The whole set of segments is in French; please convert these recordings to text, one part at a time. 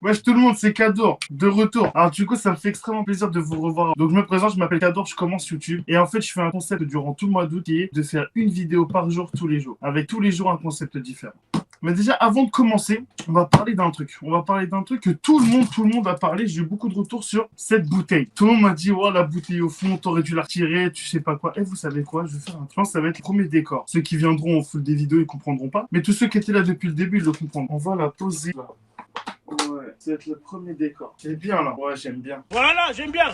Wesh tout le monde, c'est Kadour, de retour. Alors du coup, ça me fait extrêmement plaisir de vous revoir. Donc je me présente, je m'appelle Kadour, je commence YouTube. Et en fait, je fais un concept durant tout le mois d'août qui est de faire une vidéo par jour tous les jours. Avec tous les jours un concept différent. Mais déjà, avant de commencer, on va parler d'un truc. On va parler d'un truc que tout le monde a parlé. J'ai eu beaucoup de retours sur cette bouteille. Tout le monde m'a dit, oh, la bouteille au fond, t'aurais dû la retirer, tu sais pas quoi. Et vous savez quoi? Je vais faire un. Je pense que ça va être le premier décor. Ceux qui viendront au fil des vidéos, ils comprendront pas. Mais tous ceux qui étaient là depuis le début, ils le comprendront. On va la poser là. Ouais, ça va être le premier décor. C'est bien là. Ouais, j'aime bien. Voilà, j'aime bien.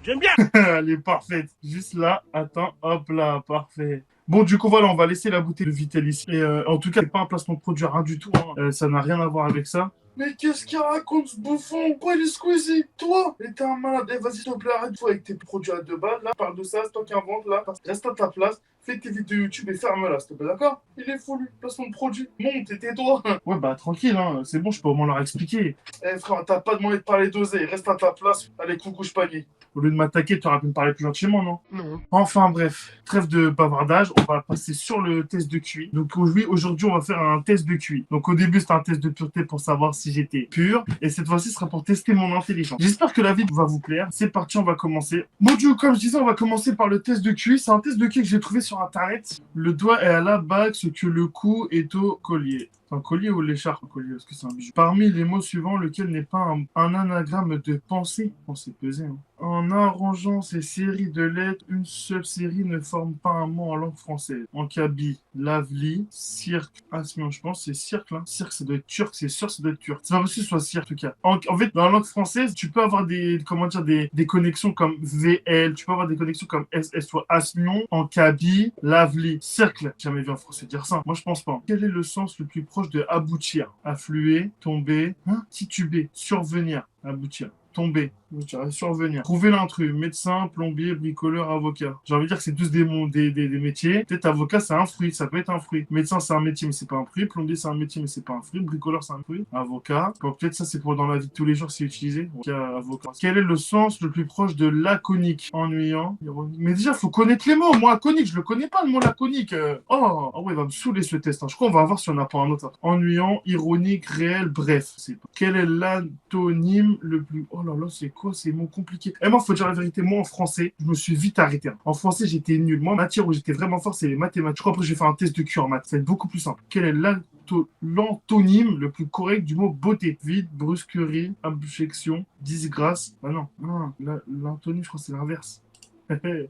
J'aime bien. Elle est parfaite. Juste là, attends, hop là, parfait. Bon, du coup, voilà, on va laisser la bouteille de Vitel ici. Et en tout cas, c'est pas un placement de produit, rien du tout. Hein. Ça n'a rien à voir avec ça. Mais qu'est-ce qu'il raconte ce bouffon? Pourquoi il est squeezy? Toi? Et t'es un malade. Eh, vas-y, s'il te plaît, arrête-toi avec tes produits à 2 balles. Là, parle de ça, c'est toi qui invente. Là, reste à ta place. Fais tes vidéos YouTube et ferme-la, s'il te plaît, d'accord? Il est fou, lui. Placement de produit. Monte et tais-toi. Ouais, bah, tranquille, hein. C'est bon, je peux au moins leur expliquer. Eh, frère, t'as pas demandé de parler d'oseille. Reste à ta place. Allez, coucou, je panier. Au lieu de m'attaquer, tu aurais pu me parler plus gentiment, non? Non. Enfin bref, trêve de bavardage, on va passer sur le test de QI. Donc oui, aujourd'hui, on va faire un test de QI. Donc au début, c'était un test de pureté pour savoir si j'étais pur. Et cette fois-ci, ce sera pour tester mon intelligence. J'espère que la vidéo va vous plaire. C'est parti, on va commencer. Bon, du coup, comme je disais, on va commencer par le test de QI. C'est un test de QI que j'ai trouvé sur Internet. Le doigt est à la bague, ce que le cou est au collier. Un collier ou l'écharpe? Un collier, est-ce que c'est un bijou? Parmi les mots suivants, lequel n'est pas un anagramme de pensée? Pensée pesée, hein. En arrangeant ces séries de lettres, une seule série ne forme pas un mot en langue française. En Kaby, Lavli, Cirque. Ah, je pense que c'est Cirque, là. Cirque, ça doit être turc, c'est sûr, ça doit être turc. C'est pas possible que ce soit Cirque, en tout cas. En fait, dans la langue française, tu peux avoir comment dire, des connexions comme VL, tu peux avoir des connexions comme SS, soit Asmion, en Kaby, Lavli, Cirque. J'ai jamais vu un français dire ça. Moi, je pense pas. Quel est le sens le plus proche de aboutir? Affluer, tomber, hein, tituber, survenir, aboutir. Tomber, survenir. Trouver l'intrus, médecin, plombier, bricoleur, avocat. J'ai envie de dire que c'est tous des métiers. Peut-être avocat, c'est un fruit, ça peut être un fruit. Médecin, c'est un métier, mais c'est pas un fruit. Plombier, c'est un métier, mais c'est pas un fruit. Bricoleur, c'est un fruit. Avocat. Bon, peut-être ça, c'est pour dans la vie de tous les jours, c'est utilisé. Avocat. Quel est le sens le plus proche de laconique? Ennuyant, ironique. Mais déjà, faut connaître les mots. Moi, laconique, je le connais pas, le mot laconique. Oh, ah ouais, il va me saouler ce test. Hein. Je crois qu'on va voir si on n'a pas un autre. Ennuyant, ironique, réel, bref. Quel est l'antonyme le plus... Oh là là, c'est quoi ces mots compliqués? Eh, moi, faut dire la vérité, moi, en français, je me suis vite arrêté. En français, j'étais nul. Moi, matière où j'étais vraiment fort, c'est les mathématiques. Je crois que je vais faire un test de Q en maths. Ça va être beaucoup plus simple. Quel est l'antonyme le plus correct du mot beauté? Vide, brusquerie, abjection, disgrâce. Ah non, non, l'antonyme, je crois que c'est l'inverse.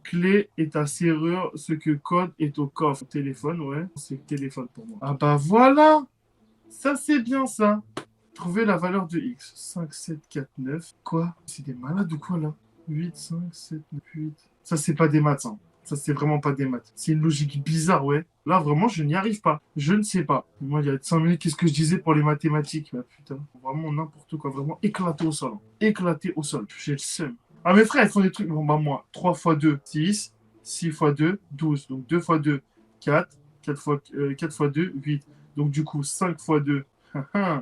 Clé est ta serrure, ce que code est au coffre. Téléphone, ouais, c'est téléphone pour moi. Ah bah voilà, ça c'est bien ça. Trouver la valeur de x. 5, 7, 4, 9. Quoi? C'est des malades ou quoi là? 8, 5, 7, 9, 8. Ça c'est pas des maths, hein. Ça c'est vraiment pas des maths. C'est une logique bizarre, ouais. Là vraiment je n'y arrive pas. Je ne sais pas. Moi il y a 5 minutes, qu'est-ce que je disais pour les mathématiques? Bah putain, vraiment n'importe quoi. Vraiment éclaté au sol. Hein. Éclaté au sol. J'ai le seum. Ah mes frères ils font des trucs. Bon bah moi, 3 fois 2, 6. 6 fois 2, 12. Donc 2 fois 2, 4. 4 fois 2, 8. Donc du coup 5 fois 2.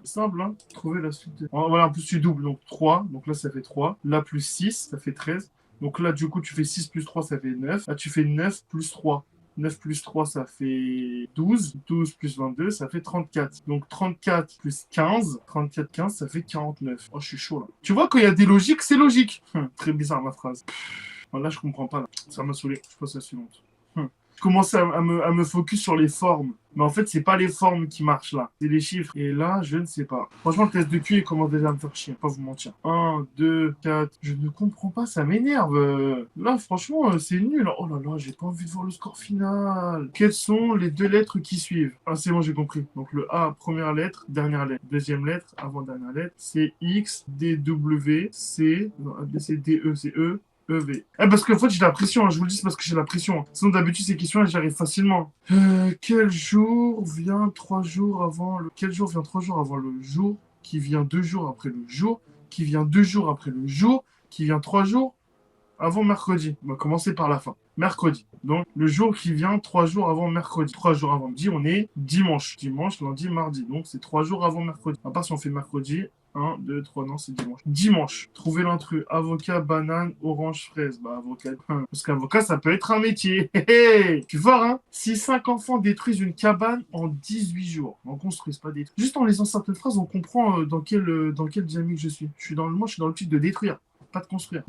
Simple, hein. Trouver la suite. Voilà, en plus tu doubles, donc 3. Donc là, ça fait 3. Là, plus 6, ça fait 13. Donc là, du coup, tu fais 6 plus 3, ça fait 9. Là, tu fais 9 plus 3. 9 plus 3, ça fait 12. 12 plus 22, ça fait 34. Donc 34 plus 15. 34, 15, ça fait 49. Oh, je suis chaud là. Tu vois, quand il y a des logiques, c'est logique. Très bizarre ma phrase. Là, je comprends pas. Là. Ça m'a saoulé. Je passe à la suivante. Je commençais à me focus sur les formes. Mais en fait, c'est pas les formes qui marchent là. C'est les chiffres. Et là, je ne sais pas. Franchement, le test de QI commence déjà à me faire chier. Pas vous mentir. 1, 2, 4. Je ne comprends pas, ça m'énerve. Là, franchement, c'est nul. Oh là là, j'ai pas envie de voir le score final. Quelles sont les 2 lettres qui suivent? Ah, c'est bon, j'ai compris. Donc le A, première lettre, dernière lettre. Deuxième lettre, avant-dernière lettre. C'est X, D, W, C. Non, A, B, C, D, E, c'est E. EV. Parce qu'en fait, j'ai la pression, hein. Je vous le dis, c'est parce que j'ai la pression. Hein. Sinon, d'habitude, ces questions-là, j'y arrive facilement. Quel jour vient 3 jours avant le... Quel jour vient 3 jours avant le jour qui vient 2 jours après le jour qui vient 2 jours après le jour qui vient 3 jours avant mercredi? On va commencer par la fin. Mercredi. Donc, le jour qui vient 3 jours avant mercredi. 3 jours avant midi, on est dimanche. Dimanche, lundi, mardi. Donc, c'est 3 jours avant mercredi. À part si on fait mercredi, 1, 2, 3, non, c'est dimanche. Dimanche. Trouver l'intrus. Avocat, banane, orange, fraise. Bah, avocat. Parce qu'avocat, ça peut être un métier. Tu vois, hein? Si 5 enfants détruisent une cabane en 18 jours. En construisent, pas détruire. Juste en lisant certaines phrases, on comprend dans quelle dynamique je suis. Moi, je suis dans le type de détruire. Pas de construire.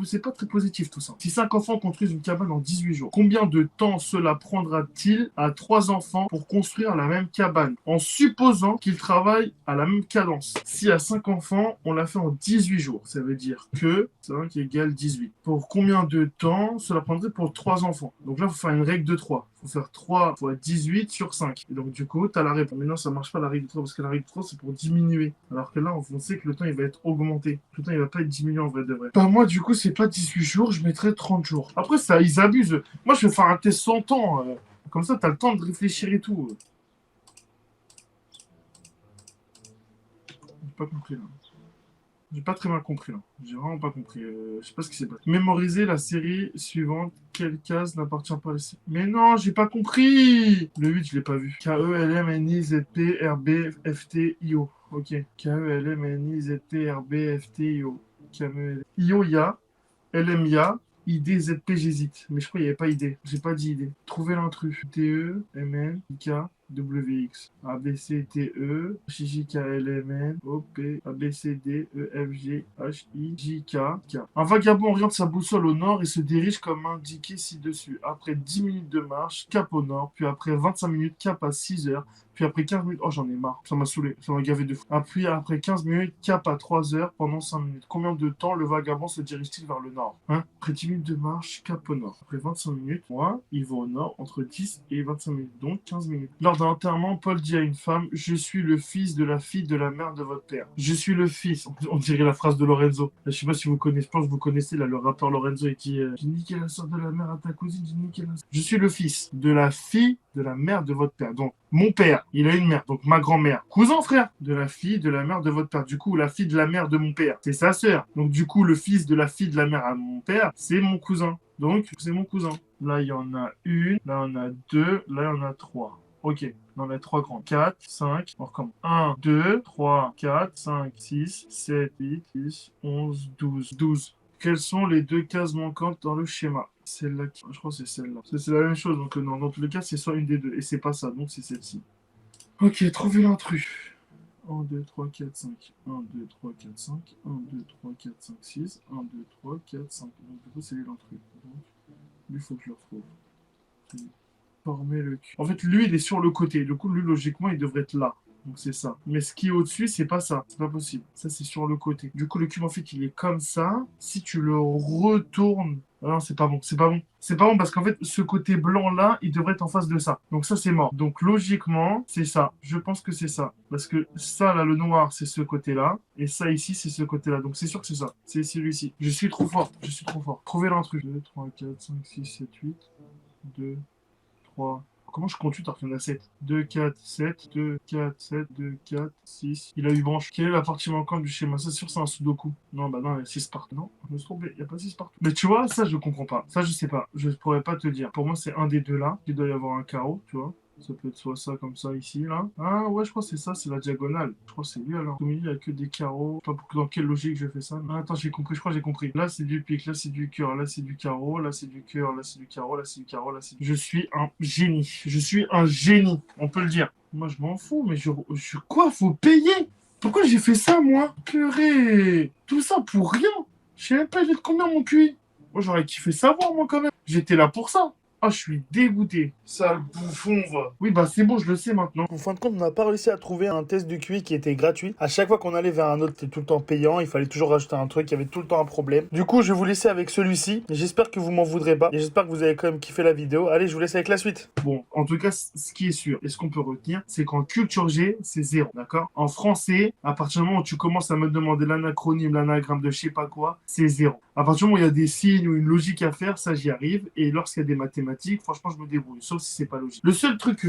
C'est pas très positif tout ça. Si 5 enfants construisent une cabane en 18 jours, combien de temps cela prendra-t-il à 3 enfants pour construire la même cabane, en supposant qu'ils travaillent à la même cadence? Si à 5 enfants, on l'a fait en 18 jours, ça veut dire que 5 égale 18. Pour combien de temps cela prendrait pour 3 enfants? Donc là, il faut faire une règle de 3. Il faut faire 3 fois 18 sur 5. Et donc, du coup, tu as la réponse. Mais non, ça marche pas la règle de 3 parce que la règle de 3, c'est pour diminuer. Alors que là, on sait que le temps, il va être augmenté. Le temps, il va pas être diminué en vrai de vrai. Bah, moi, du coup, c'est pas 18 jours, je mettrais 30 jours. Après, ça, ils abusent. Moi, je vais faire un test 100 ans. Comme ça, tu as le temps de réfléchir et tout. J'ai pas compris là. J'ai pas très mal compris là. J'ai vraiment pas compris. Je sais pas ce qui s'est passé. Mémoriser la série suivante. Quelle case n'appartient pas à la série? Mais non, j'ai pas compris. Le 8, je l'ai pas vu. K-E-L-M-N-I-Z-P-R-B-F-T-I-O. Ok. K-E-L-M-N-I-Z-T-R-B-F-T-I-O. I-O, IA. LMIA. ID, ZP, j'hésite. Mais je crois qu'il n'y avait pas ID. J'ai pas dit ID. Trouver l'intrus. T-E, M-N, I-K. WX. A, B, C, T, E, J, K, L, M, N, O, P, A, B, C, D, E, F, G, H, I, J, K, K. Un vagabond oriente sa boussole au nord et se dirige comme indiqué ci-dessus. Après 10 minutes de marche, cap au nord, puis après 25 minutes, cap à 6 heures, puis après 15 minutes, oh j'en ai marre, ça m'a saoulé, ça m'a gavé de fou. Puis après 15 minutes, cap à 3 heures pendant 5 minutes. Combien de temps le vagabond se dirige-t-il vers le nord? Après 10 minutes de marche, cap au nord. Après 25 minutes, moi, il va au nord entre 10 et 25 minutes, donc 15 minutes. Lors d'un enterrement, Paul dit à une femme: je suis le fils de la fille de la mère de votre père. Je suis le fils. On dirait la phrase de Lorenzo. Je sais pas si vous connaissez, je pense que vous connaissez là, le rappeur Lorenzo, il dit j'ai niqué la soeur de la mère à ta cousine, j'ai niqué la soeur. Je suis le fils de la fille de la mère de votre père. Donc, mon père, il a une mère, donc ma grand-mère. Cousin, frère, de la fille de la mère de votre père. Du coup, la fille de la mère de mon père, c'est sa sœur. Donc, du coup, le fils de la fille de la mère à mon père, c'est mon cousin. Donc, c'est mon cousin. Là, il y en a une, là, il y en a deux, là, il y en a trois. Ok, on a 3 grands. 4, 5, on recommence. 1, 2, 3, 4, 5, 6, 7, 8, 10, 11, 12. 12. Quelles sont les 2 cases manquantes dans le schéma? Celle-là, je crois que c'est celle-là. C'est la même chose, donc non, dans tous les cas, c'est soit une des deux. Et c'est pas ça, donc c'est celle-ci. Ok, trouver l'intrus. 1, 2, 3, 4, 5. 1, 2, 3, 4, 5. 1, 2, 3, 4, 5, 6. 1, 2, 3, 4, 5. Donc du coup, c'est l'intrus. Donc, lui, il faut que je le retrouve. Former le cul. En fait, lui, il est sur le côté. Du coup, lui, logiquement, il devrait être là. Donc, c'est ça. Mais ce qui est au-dessus, c'est pas ça. C'est pas possible. Ça, c'est sur le côté. Du coup, le cube, en fait, il est comme ça. Si tu le retournes... Ah non, c'est pas bon. C'est pas bon. C'est pas bon parce qu'en fait, ce côté blanc-là, il devrait être en face de ça. Donc, ça, c'est mort. Donc, logiquement, c'est ça. Je pense que c'est ça. Parce que ça, là, le noir, c'est ce côté-là. Et ça, ici, c'est ce côté-là. Donc, c'est sûr que c'est ça. C'est celui-ci. Je suis trop fort. Je suis trop fort. Trouvez l'intrus. 2, 3, 4, 5, 6, 7, 8. 2... 3. Comment je compte 8 alors qu'il y en a 7? 2, 4, 7, 2, 4, 7, 2, 4, 6. Il a 8 branches. Quelle est la partie manquante du schéma? Ça, c'est sûr, c'est un sudoku. Non, bah non, il y a 6 partout. Non, je me suis trompé, il n'y a pas 6 partout. Mais tu vois, ça, je comprends pas. Ça, je sais pas. Je pourrais pas te dire. Pour moi, c'est un des deux là. Il doit y avoir un carreau, tu vois. Ça peut être soit ça comme ça ici, là. Ah ouais, je crois que c'est ça, c'est la diagonale. Je crois que c'est lui alors. Au milieu, il n'y a que des carreaux. Je sais pas dans quelle logique je fais ça. Ah, attends, j'ai compris, je crois que j'ai compris. Là, c'est du pic, là, c'est du cœur, là, c'est du carreau, là, c'est du cœur, là, c'est du carreau, là, c'est du carreau, là, c'est... Je suis un génie. Je suis un génie, on peut le dire. Moi, je m'en fous, mais quoi? Faut payer? Pourquoi j'ai fait ça, moi? Purée! Tout ça pour rien! Je sais même pas, il est de combien mon QI? Moi, j'aurais kiffé savoir, moi, quand même. J'étais là pour ça. Ah, je suis dégoûté. Sale bouffon, va. Oui, bah c'est bon, je le sais maintenant. En fin de compte, on n'a pas réussi à trouver un test de QI qui était gratuit. À chaque fois qu'on allait vers un autre, c'était tout le temps payant. Il fallait toujours rajouter un truc, il y avait tout le temps un problème. Du coup, je vais vous laisser avec celui-ci. J'espère que vous m'en voudrez pas. Et j'espère que vous avez quand même kiffé la vidéo. Allez, je vous laisse avec la suite. Bon, en tout cas, ce qui est sûr, et ce qu'on peut retenir, c'est qu'en culture G, c'est 0, d'accord? En français, à partir du moment où tu commences à me demander l'anacronyme, l'anagramme de je sais pas quoi, c'est 0. À partir du moment où il y a des signes ou une logique à faire, ça j'y arrive. Et lorsqu'il y a des mathématiques, franchement, je me débrouille, sauf si c'est pas logique. Le seul truc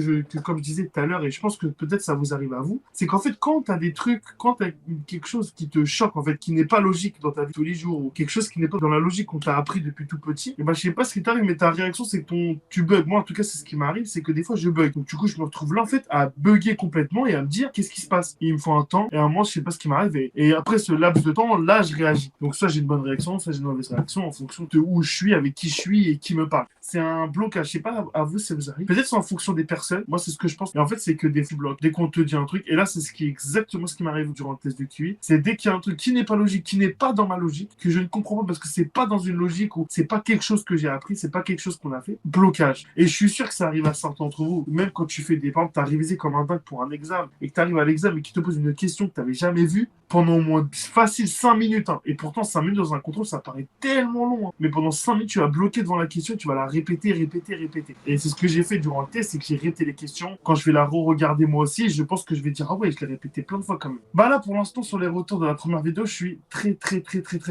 comme je disais tout à l'heure, et je pense que peut-être ça vous arrive à vous, c'est qu'en fait, quand t'as des trucs, quand t'as quelque chose qui te choque, en fait, qui n'est pas logique dans ta vie de tous les jours, ou quelque chose qui n'est pas dans la logique qu'on t'a appris depuis tout petit, et ben je sais pas ce qui t'arrive, mais ta réaction, c'est que tu bugs. Moi, en tout cas, c'est ce qui m'arrive, c'est que des fois, je bug. Donc du coup, je me retrouve là, en fait, à bugger complètement et à me dire, qu'est-ce qui se passe? Et il me faut un temps, et à un moment, je sais pas ce qui m'arrive, et après ce laps de temps, là, je réagis. Donc soit j'ai une bonne réaction, soit j'ai une mauvaise réaction, en fonction de où je suis, avec qui je suis et qui me parle. C'est un blocage. Je sais pas à vous si ça vous arrive. Peut-être c'est en fonction des personnes. Moi, c'est ce que je pense. Et en fait, c'est que des blocs. Dès qu'on te dit un truc, et là, c'est ce qui est exactement ce qui m'arrive durant le test de QI, c'est dès qu'il y a un truc qui n'est pas logique, qui n'est pas dans ma logique, que je ne comprends pas parce que c'est pas dans une logique ou c'est pas quelque chose que j'ai appris, c'est pas quelque chose qu'on a fait. Blocage. Et je suis sûr que ça arrive à certains d'entre vous. Même quand tu fais des par exemple, t'as révisé comme un dingue pour un examen et que t'arrives à l'examen et qu'il te pose une question que t'avais jamais vue pendant au moins facile 5 minutes. Hein. Et pourtant, 5 minutes dans un contrôle, ça paraît tellement long. Hein. Mais pendant 5 minutes, tu vas bloquer devant la question, tu vas la répéter, répéter, répéter. Et c'est ce que j'ai fait durant le test, c'est que j'ai répété les questions. Quand je vais la re-regarder moi aussi, je pense que je vais dire, ah ouais, je l'ai répété plein de fois quand même. Bah là, pour l'instant, sur les retours de la première vidéo, je suis très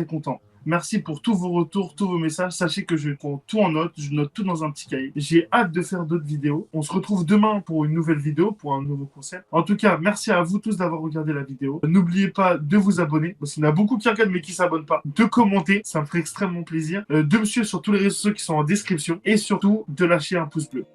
content. Merci pour tous vos retours, tous vos messages. Sachez que je prends tout en note, je note tout dans un petit cahier. J'ai hâte de faire d'autres vidéos. On se retrouve demain pour une nouvelle vidéo, pour un nouveau concept. En tout cas, merci à vous tous d'avoir regardé la vidéo. N'oubliez pas de vous abonner, parce qu'il y en a beaucoup qui regardent mais qui s'abonnent pas. De commenter, ça me ferait extrêmement plaisir. De me suivre sur tous les réseaux sociaux qui sont en description. Et surtout, de lâcher un pouce bleu.